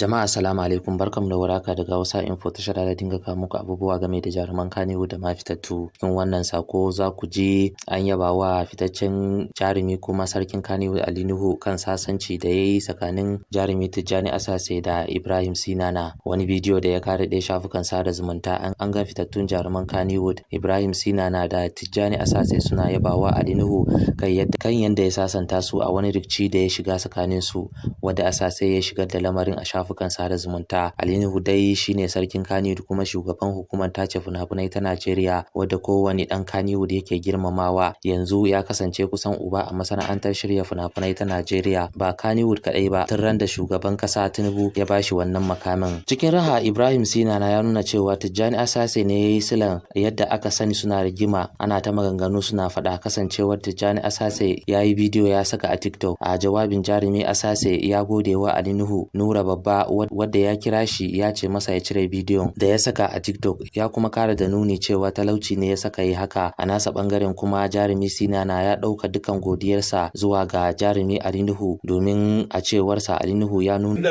Jama'a assalamu alaikum, barkamu da warhaka daga Hausa Info, tashar da dinga kawo muku abubuwa game da jaruman Kannywood da ma fitattu. Cikin wannan sako za ku ji an yaba wa fitaccen jarumi kuma sarkin Kannywood Ali Nuhu kan sasanci da yayi tsakanin jarumi Tijjani Asase da Ibrahim Sinana. Wani bidiyo da ya kare ɗaya shafukan sada zumunta an ga fitattun jaruman Kannywood Ibrahim Sinana da Tijjani Asase suna yaba wa Ali Nuhu kan yadda ya sasanta su a wani rikici da ya shiga tsakanin su, wanda Asase ya shigar da lamarin a shafukan sada zumunta. Ali Nuhu dai shine sarkin Kannywood kuma shugaban hukumar tace fina-finai ta Najeriya, wadda kowane dan Kannywood yake girmamawa. Yanzu ya kasance kusan uba a masana'antar shirya fina-finai ta Najeriya, ba Kannywood kadai ba, tun ran da shugaban kasa Tinubu ya bashi wannan makamin. Cikin raha, Ibrahim Sinana ya nuna cewa Tijjani Asase ne yayi silan yadda aka sani suna rigima, ana ta maganganu suna faɗa, kasancewar Tijjani Asase yayi bidiyo ya saka a TikTok. A jawabin jarumi Asase ya gode wa Ali Nuhu Nura Babba wadda ya kira shi ya ce masa ya cire bidiyon da ya saka a TikTok, ya kuma kara da nuni cewa talauci ne ya saka yi haka. A nasa bangaren kuma jarumi Sinana ya dauka dukan godiyarsa zuwa ga jarumi Ali Nuhu, domin a cewarsa Ali Nuhu ya nuna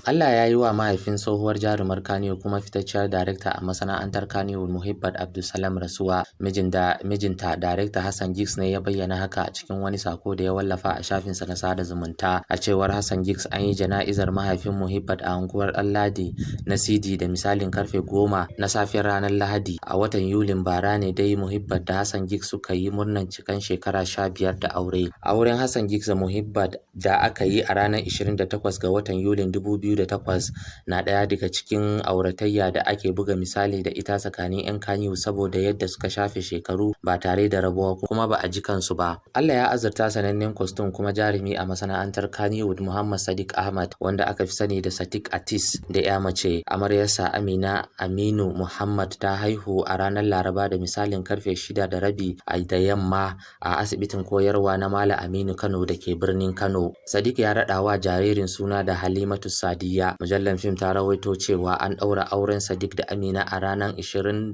Allah ya yi wa mahaifin tsohuwar jarumar Kannywood kuma fitacciyar darekta a masana'antar Kannywood Muhibbat Abdulsalam rasuwa. Mijinta darekta Hassan Giggs ne ya bayyana haka a cikin wani sako da ya wallafa a shafinsa na sada zumunta. A cewar Hassan Giggs, an yi jana'izar mahaifin Muhibbat a unguwar Ɗanladi na Sidi da misalin karfe 10 na safiyar ranar Lahadi. A watan Yulin bara ne dai Muhibbat da Hassan Giggs suka yi murnan cikan shekara 15 da aure. Auren Hassan Giggs da Muhibbat da aka yi a ranar 28 ga watan Yulin 2008 na ɗaya daga cikin auratayya da ake buga misali da ita tsakanin 'yan Kannywood, saboda yadda suka shafe shekaru ba tare da rabuwa kuma ba a ji kansu ba. Allah ya azurta sanannen kwastum kuma jarumi a masana'antar Kannywood Muhammad Sadiq Ahmad, wanda aka fi sani da Sadiq Atis, da ya mace. Amaryarsa Amina Aminu Muhammad ta haihu a ranar Laraba da misalin karfe 6:30 da yamma a asibitin koyarwa na Malam Aminu Kano da ke birnin Kano. Sadiq ya raɗa wa jaririn suna da Halimatu Sadiya. Mujallar Fim ta rawaito cewa an ɗaura auren Sadiq da Amina a ranar 27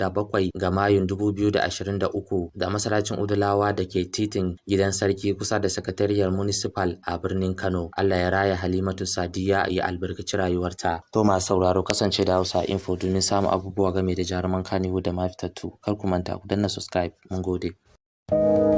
ga Mayun 2023 da masallacin Udulawa da ke titin Gidan Sarki kusa da sakatariyar Municipal a birnin Kano. Allah ya raya Halimatu Sadiya ya albarkaci rayuwarta. To masu sauraro, kasance da Hausa Info domin samun abubuwa game da jaruman Kannywood da ma fitattu. Kar ku manta ku danna subscribe. Mun gode.